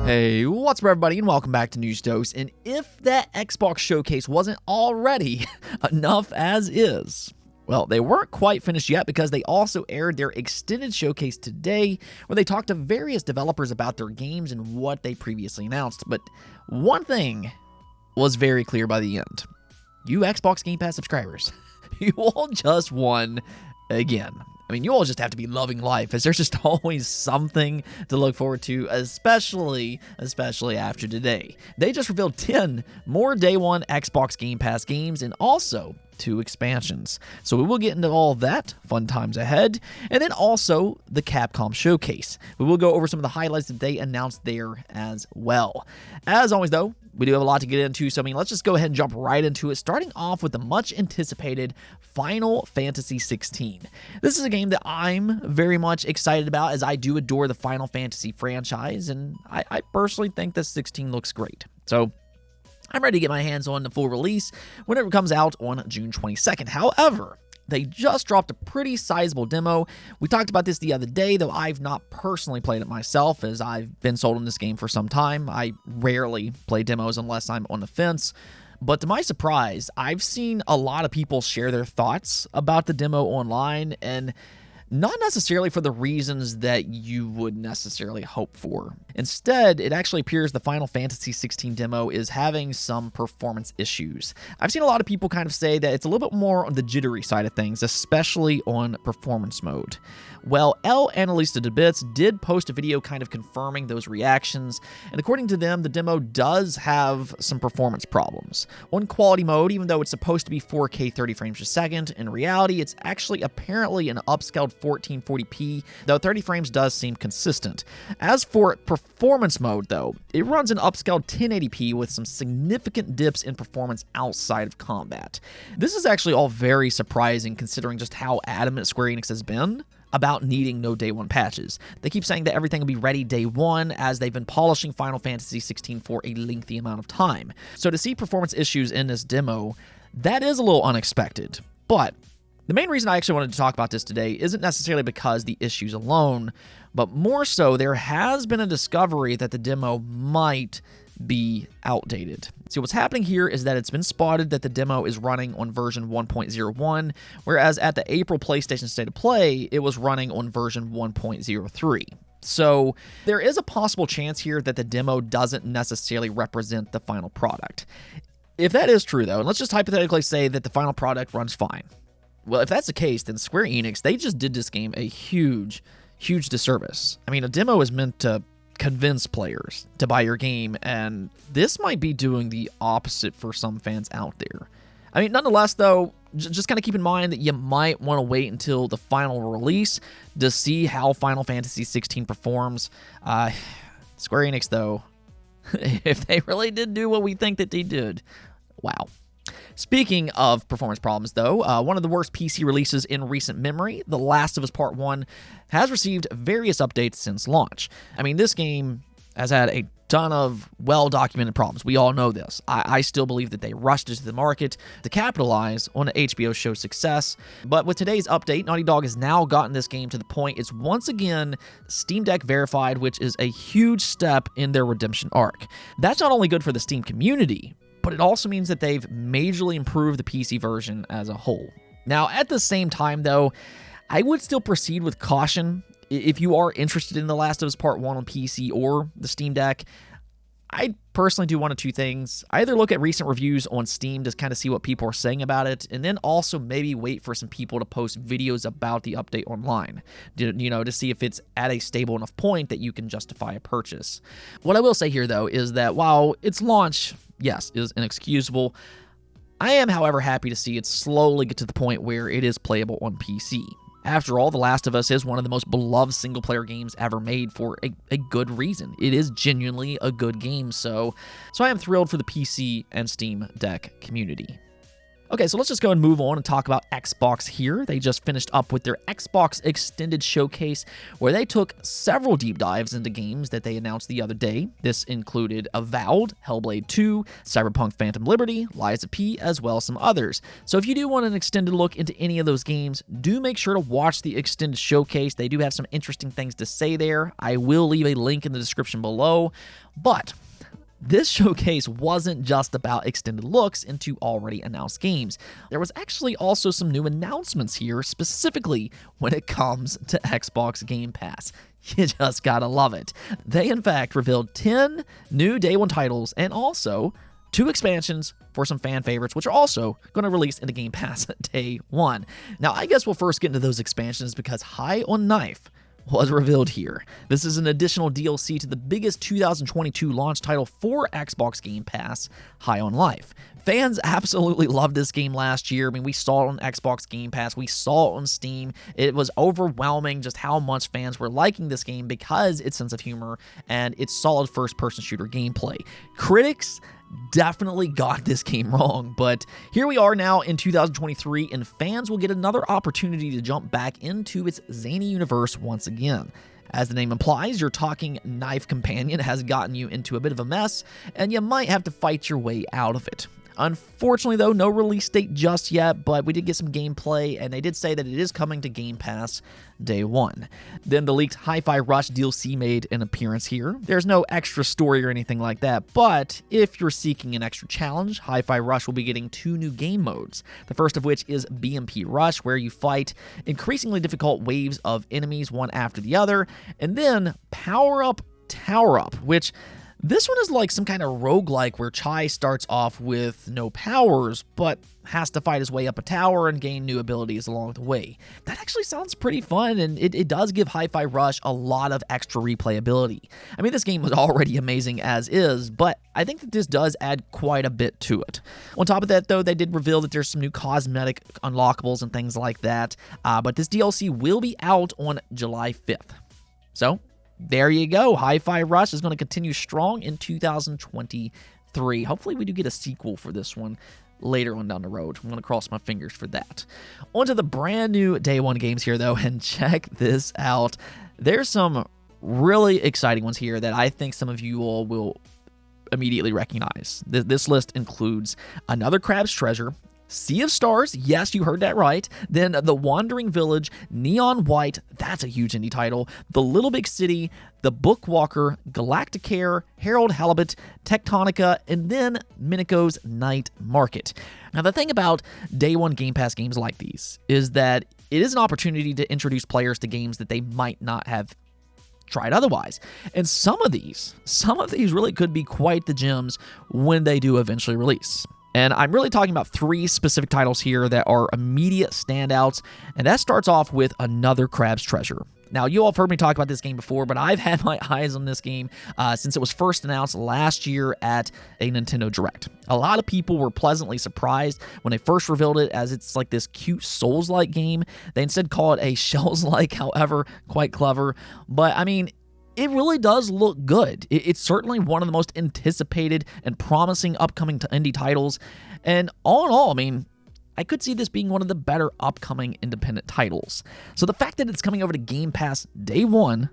Hey, what's up everybody, and welcome back to News Dose. And if that Xbox showcase wasn't already enough as is, well, they weren't quite finished yet because they also aired their extended showcase today where they talked to various developers about their games and what they previously announced. But one thing was very clear by the end. You Xbox Game Pass subscribers, you all just won again. I mean, you all just have to be loving life, as there's just always something to look forward to, especially after today. They just revealed 10 more Day 1 Xbox Game Pass games and also 2 expansions. So we will get into all that, fun times ahead, and then also the Capcom showcase. We will go over some of the highlights that they announced there as well. As always, though, we do have a lot to get into, so I mean, let's just go ahead and jump right into it, starting off with the much-anticipated Final Fantasy 16. This is a game that I'm very much excited about, as I do adore the Final Fantasy franchise, and I personally think that 16 looks great. So I'm ready to get my hands on the full release whenever it comes out on June 22nd. However, they just dropped a pretty sizable demo. We talked about this the other day, though I've not personally played it myself, as I've been sold on this game for some time. I rarely play demos unless I'm on the fence. But to my surprise, I've seen a lot of people share their thoughts about the demo online, and not necessarily for the reasons that you would necessarily hope for. Instead, it actually appears the Final Fantasy 16 demo is having some performance issues. I've seen a lot of people kind of say that it's a little bit more on the jittery side of things, especially on performance mode. Well, El Analista de Bits did post a video kind of confirming those reactions, and according to them, the demo does have some performance problems. On quality mode, even though it's supposed to be 4K 30 frames per second, in reality, it's actually apparently an upscaled 1440p, though 30 frames does seem consistent. As for performance mode, though, it runs an upscaled 1080p with some significant dips in performance outside of combat. This is actually all very surprising considering just how adamant Square Enix has been about needing no day 1 patches. They keep saying that everything will be ready day 1 as they've been polishing Final Fantasy 16 for a lengthy amount of time. So to see performance issues in this demo, that is a little unexpected. But the main reason I actually wanted to talk about this today isn't necessarily because the issues alone, but more so there has been a discovery that the demo might be outdated. See, what's happening here is that it's been spotted that the demo is running on version 1.01, whereas at the April PlayStation State of Play, it was running on version 1.03. So there is a possible chance here that the demo doesn't necessarily represent the final product. If that is true, though, and let's just hypothetically say that the final product runs fine. Well, if that's the case, then Square Enix, they just did this game a huge disservice. I mean, a demo is meant to convince players to buy your game, and this might be doing the opposite for some fans out there. I mean, nonetheless, though, just kind of keep in mind that you might want to wait until the final release to see how Final Fantasy 16 performs. Square Enix, though, if they really did do what we think that they did, wow. Speaking of performance problems, though, one of the worst PC releases in recent memory, The Last of Us Part 1, has received various updates since launch. I mean, this game has had a ton of well-documented problems. We all know this. I still believe that they rushed into the market to capitalize on the HBO show's success. But with today's update, Naughty Dog has now gotten this game to the point it's once again Steam Deck verified, which is a huge step in their redemption arc. That's not only good for the Steam community, but it also means that they've majorly improved the PC version as a whole. Now, at the same time, though, I would still proceed with caution. If you are interested in The Last of Us Part 1 on PC or the Steam Deck, I personally do one of two things. Either look at recent reviews on Steam to kind of see what people are saying about it, and then also maybe wait for some people to post videos about the update online, to see if it's at a stable enough point that you can justify a purchase. What I will say here, though, is that while its launch, yes, is inexcusable, I am, however, happy to see it slowly get to the point where it is playable on PC. After all, The Last of Us is one of the most beloved single-player games ever made for a good reason. It is genuinely a good game, so I am thrilled for the PC and Steam Deck community. Okay, so let's just go and move on and talk about Xbox here. They just finished up with their Xbox Extended Showcase, where they took several deep dives into games that they announced the other day. This included Avowed, Hellblade 2, Cyberpunk Phantom Liberty, Lies of P, as well as some others. So if you do want an extended look into any of those games, do make sure to watch the Extended Showcase. They do have some interesting things to say there. I will leave a link in the description below, but this showcase wasn't just about extended looks into already announced games. There was actually also some new announcements here, specifically when it comes to Xbox Game Pass. You just gotta love it. They, in fact, revealed 10 new Day 1 titles and also 2 expansions for some fan favorites, which are also going to release into Game Pass Day 1. Now, I guess we'll first get into those expansions because High on Knife was revealed here. This is an additional DLC to the biggest 2022 launch title for Xbox Game Pass, High on Life. Fans absolutely loved this game last year. I mean, we saw it on Xbox Game Pass. We saw it on Steam. It was overwhelming just how much fans were liking this game because its sense of humor and its solid first-person shooter gameplay. Critics definitely got this game wrong, but here we are now in 2023, and fans will get another opportunity to jump back into its zany universe once again. As the name implies, your talking knife companion has gotten you into a bit of a mess, and you might have to fight your way out of it. Unfortunately, though, no release date just yet, but we did get some gameplay, and they did say that it is coming to Game Pass Day 1. Then the leaked Hi-Fi Rush DLC made an appearance here. There's no extra story or anything like that, but if you're seeking an extra challenge, Hi-Fi Rush will be getting 2 new game modes. The first of which is BMP Rush, where you fight increasingly difficult waves of enemies one after the other, and then Power Up Tower Up, which this one is like some kind of roguelike where Chai starts off with no powers, but has to fight his way up a tower and gain new abilities along the way. That actually sounds pretty fun, and it does give Hi-Fi Rush a lot of extra replayability. I mean, this game was already amazing as is, but I think that this does add quite a bit to it. On top of that, though, they did reveal that there's some new cosmetic unlockables and things like that, but this DLC will be out on July 5th. So there you go. Hi-Fi Rush is going to continue strong in 2023. Hopefully we do get a sequel for this one later on down the road. I'm going to cross my fingers for that. On to the brand new Day 1 games here, though, and check this out. There's some really exciting ones here that I think some of you all will immediately recognize. This list includes Another Crab's Treasure, Sea of Stars, yes, you heard that right. Then The Wandering Village, Neon White, that's a huge indie title. The Little Big City, The Bookwalker, Galacticare, Harold Halibut, Tectonica, and then Minico's Night Market. Now, the thing about Day 1 Game Pass games like these is that it is an opportunity to introduce players to games that they might not have tried otherwise. And some of these really could be quite the gems when they do eventually release. And I'm really talking about 3 specific titles here that are immediate standouts, and that starts off with Another Crab's Treasure. Now, you all have heard me talk about this game before, but I've had my eyes on this game since it was first announced last year at a Nintendo Direct. A lot of people were pleasantly surprised when they first revealed it, as it's like this cute Souls-like game. They instead call it a Shells-like, however, quite clever. But, I mean, it really does look good. It's certainly one of the most anticipated and promising upcoming indie titles. And all in all, I mean, I could see this being one of the better upcoming independent titles. So the fact that it's coming over to Game Pass Day 1,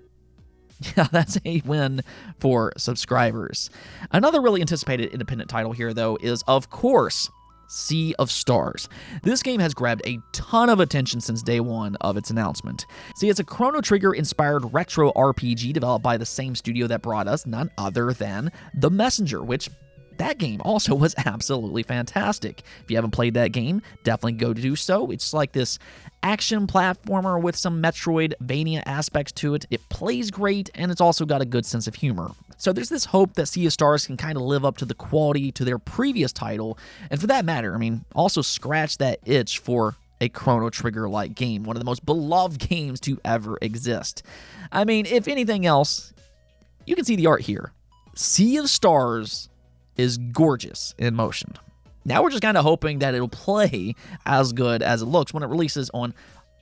yeah, that's a win for subscribers. Another really anticipated independent title here, though, is, of course, Sea of Stars. This game has grabbed a ton of attention since day 1 of its announcement. See, it's a Chrono Trigger-inspired retro RPG developed by the same studio that brought us none other than The Messenger, which that game also was absolutely fantastic. If you haven't played that game, definitely go to do so. It's like this action platformer with some Metroidvania aspects to it. It plays great, and it's also got a good sense of humor. So there's this hope that Sea of Stars can kind of live up to the quality to their previous title, and for that matter, I mean, also scratch that itch for a Chrono Trigger-like game, one of the most beloved games to ever exist. I mean, if anything else, you can see the art here. Sea of Stars is gorgeous in motion. Now we're just kind of hoping that it'll play as good as it looks when it releases on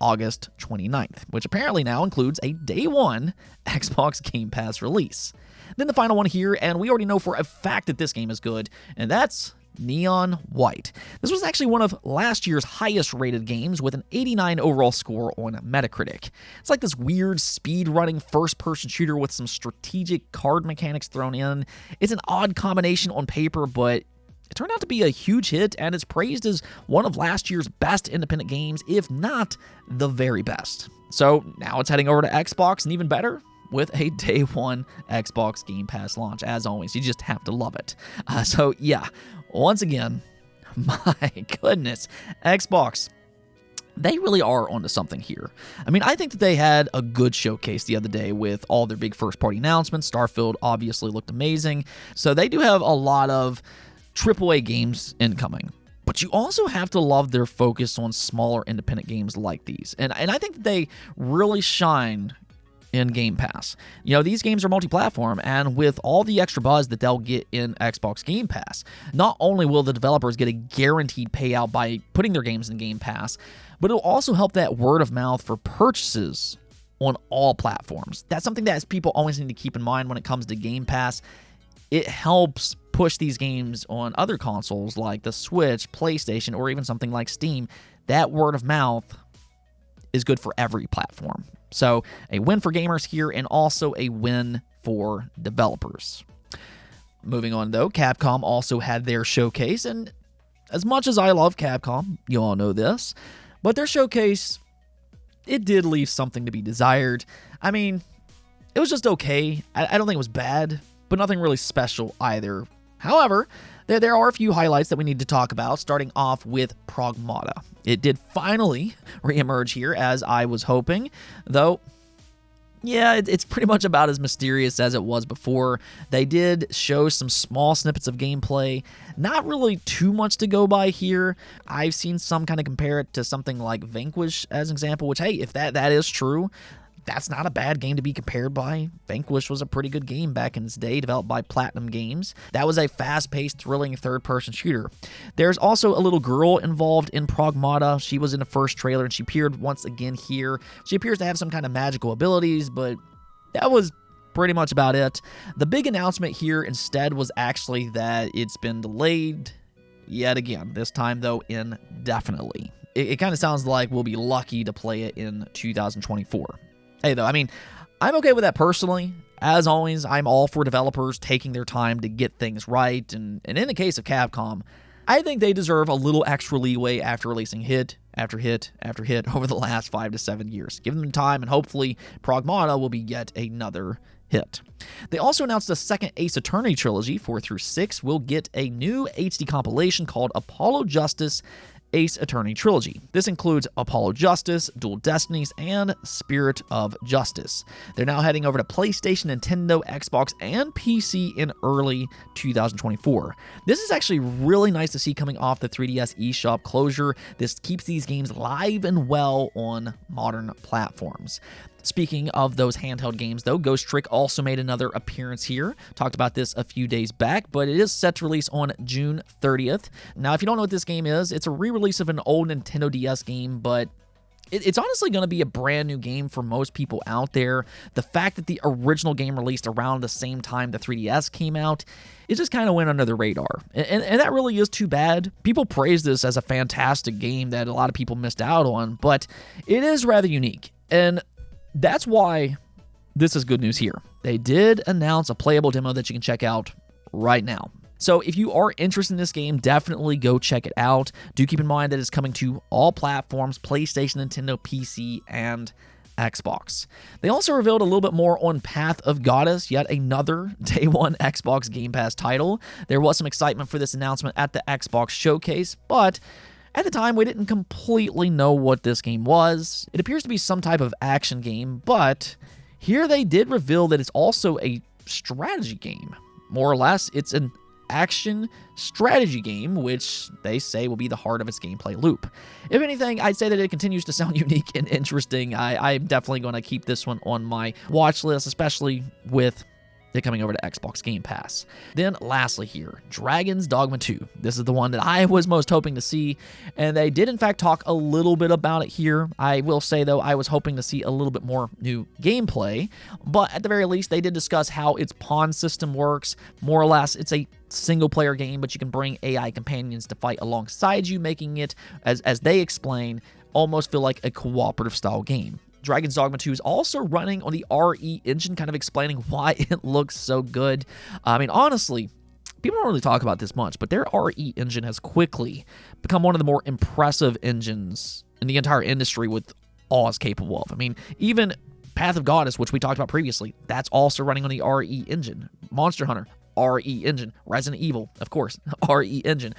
August 29th, which apparently now includes a Day 1 Xbox Game Pass release. Then the final one here, and we already know for a fact that this game is good, and that's Neon White. This was actually one of last year's highest rated games with an 89 overall score on Metacritic. It's like this weird speed-running first-person shooter with some strategic card mechanics thrown in. It's an odd combination on paper, but it turned out to be a huge hit, and it's praised as one of last year's best independent games, if not the very best. So now it's heading over to Xbox, and even better, with a day one Xbox Game Pass launch. As always, you just have to love it. So yeah, once again, my goodness, Xbox, they really are onto something here. I mean, I think that they had a good showcase the other day with all their big first-party announcements. Starfield obviously looked amazing. So they do have a lot of AAA games incoming. But you also have to love their focus on smaller independent games like these. And I think that they really shine in Game Pass. You know, these games are multi-platform, and with all the extra buzz that they'll get in Xbox Game Pass, not only will the developers get a guaranteed payout by putting their games in Game Pass, but it'll also help that word of mouth for purchases on all platforms. That's something that people always need to keep in mind when it comes to Game Pass. It helps push these games on other consoles like the Switch, PlayStation, or even something like Steam. That word of mouth is good for every platform. So a win for gamers here, and also a win for developers. Moving on though, Capcom also had their showcase, and as much as I love Capcom, you all know this, but their showcase, it did leave something to be desired. I mean, it was just okay. I don't think it was bad, but nothing really special either. However, there are a few highlights that we need to talk about, starting off with Pragmata. It did finally reemerge here, as I was hoping, though, yeah, it's pretty much about as mysterious as it was before. They did show some small snippets of gameplay, not really too much to go by here. I've seen some kind of compare it to something like Vanquish as an example, which, hey, if that is true, that's not a bad game to be compared by. Vanquish was a pretty good game back in its day, developed by Platinum Games. That was a fast-paced, thrilling third-person shooter. There's also a little girl involved in Pragmata. She was in the first trailer, and she appeared once again here. She appears to have some kind of magical abilities, but that was pretty much about it. The big announcement here instead was actually that it's been delayed yet again, this time, though, indefinitely. It kind of sounds like we'll be lucky to play it in 2024. Hey, though, I mean, I'm okay with that personally. As always, I'm all for developers taking their time to get things right, and in the case of Capcom, I think they deserve a little extra leeway after releasing hit after hit after hit over the last 5 to 7 years. Give them time, and hopefully Pragmata will be yet another hit. They also announced a second Ace Attorney trilogy. 4 through 6 will get a new HD compilation called Apollo Justice Ace Attorney Trilogy. This includes Apollo Justice, Dual Destinies, and Spirit of Justice. They're now heading over to PlayStation, Nintendo, Xbox, and PC in early 2024. This is actually really nice to see coming off the 3DS eShop closure. This keeps these games live and well on modern platforms. Speaking of those handheld games, though, Ghost Trick also made another appearance here. Talked about this a few days back, but it is set to release on June 30th. Now, if you don't know what this game is, it's a re-release of an old Nintendo DS game, but it's honestly going to be a brand new game for most people out there. The fact that the original game released around the same time the 3DS came out, it just kind of went under the radar. And that really is too bad. People praise this as a fantastic game that a lot of people missed out on, but it is rather unique. And that's why this is good news here. They did announce a playable demo that you can check out right now. So if you are interested in this game, definitely go check it out. Do keep in mind that it's coming to all platforms, PlayStation, Nintendo, PC, and Xbox. They also revealed a little bit more on Path of Goddess, yet another Day 1 Xbox Game Pass title. There was some excitement for this announcement at the Xbox showcase, but at the time, we didn't completely know what this game was. It appears to be some type of action game, but here they did reveal that it's also a strategy game. More or less, it's an action strategy game, which they say will be the heart of its gameplay loop. If anything, I'd say that it continues to sound unique and interesting. I'm definitely going to keep this one on my watch list, especially with it coming over to Xbox Game Pass. Then lastly here, Dragon's Dogma 2. This is the one that I was most hoping to see, and they did in fact talk a little bit about it here. I will say though, I was hoping to see a little bit more new gameplay, but at the very least they did discuss how its pawn system works. More or less, it's a single player game, but you can bring AI companions to fight alongside you, making it, as they explain, almost feel like a cooperative style game. Dragon's Dogma 2 is also running on the RE engine, kind of explaining why it looks so good. I mean, honestly, people don't really talk about this much, but their RE engine has quickly become one of the more impressive engines in the entire industry with all it's capable of. I mean, even Path of Goddess, which we talked about previously, that's also running on the RE engine. Monster Hunter, RE engine. Resident Evil, of course, RE engine.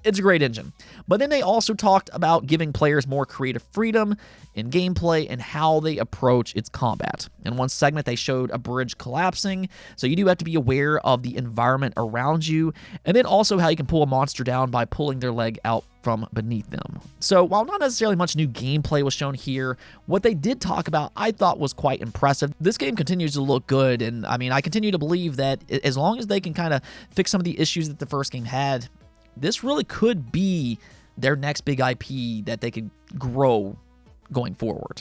It's a great engine. But then they also talked about giving players more creative freedom in gameplay and how they approach its combat. In one segment, they showed a bridge collapsing, so you do have to be aware of the environment around you, and then also how you can pull a monster down by pulling their leg out from beneath them. So while not necessarily much new gameplay was shown here, what they did talk about I thought was quite impressive. This game continues to look good, and I mean, I continue to believe that as long as they can kind of fix some of the issues that the first game had, this really could be their next big IP that they could grow going forward.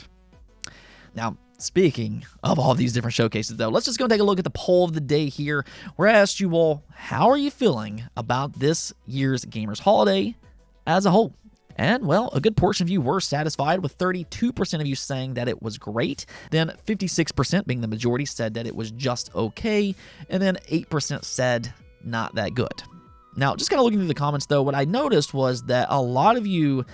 Now, speaking of all these different showcases, though, let's just go and take a look at the poll of the day here, where I asked you all, how are you feeling about this year's Gamers Holiday as a whole? And, well, a good portion of you were satisfied, with 32% of you saying that it was great, then 56%, being the majority, said that it was just okay, and then 8% said not that good. Now, just kind of looking through the comments, though, what I noticed was that a lot of you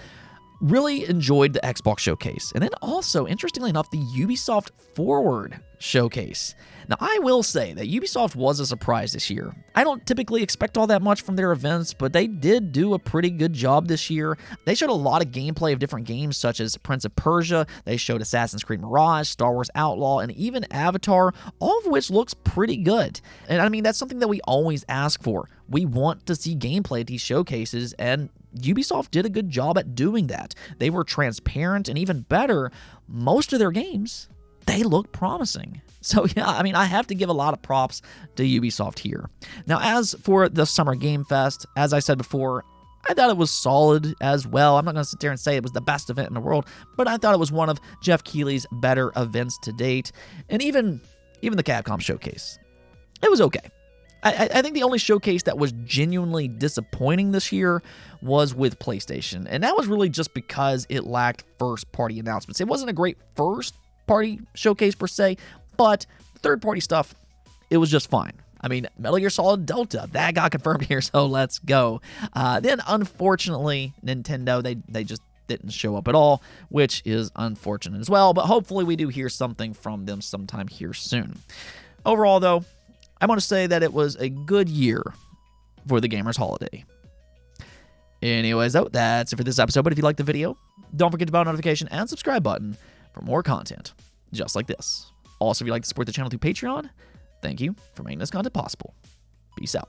really enjoyed the Xbox showcase. And then also, interestingly enough, the Ubisoft Forward showcase. Now, I will say that Ubisoft was a surprise this year. I don't typically expect all that much from their events, but they did do a pretty good job this year. They showed a lot of gameplay of different games, such as Prince of Persia. They showed Assassin's Creed Mirage, Star Wars Outlaw, and even Avatar, all of which looks pretty good. And I mean, that's something that we always ask for. We want to see gameplay at these showcases, and Ubisoft did a good job at doing that. They were transparent, and even better, most of their games, they look promising. So yeah, I mean, I have to give a lot of props to Ubisoft here. Now, as for the Summer Game Fest, as I said before, I thought it was solid as well. I'm not going to sit there and say it was the best event in the world, but I thought it was one of Jeff Keighley's better events to date. And even the Capcom showcase, it was okay. I think the only showcase that was genuinely disappointing this year was with PlayStation, and that was really just because it lacked first-party announcements. It wasn't a great first-party showcase per se, but third-party stuff, it was just fine. I mean, Metal Gear Solid Delta, that got confirmed here, so let's go. Then, unfortunately, Nintendo, they just didn't show up at all, which is unfortunate as well, but hopefully we do hear something from them sometime here soon. Overall, though, I want to say that it was a good year for the Gamers Holiday. Anyways, though, that's it for this episode. But if you liked the video, don't forget to bell notification and subscribe button for more content just like this. Also, if you'd like to support the channel through Patreon, thank you for making this content possible. Peace out.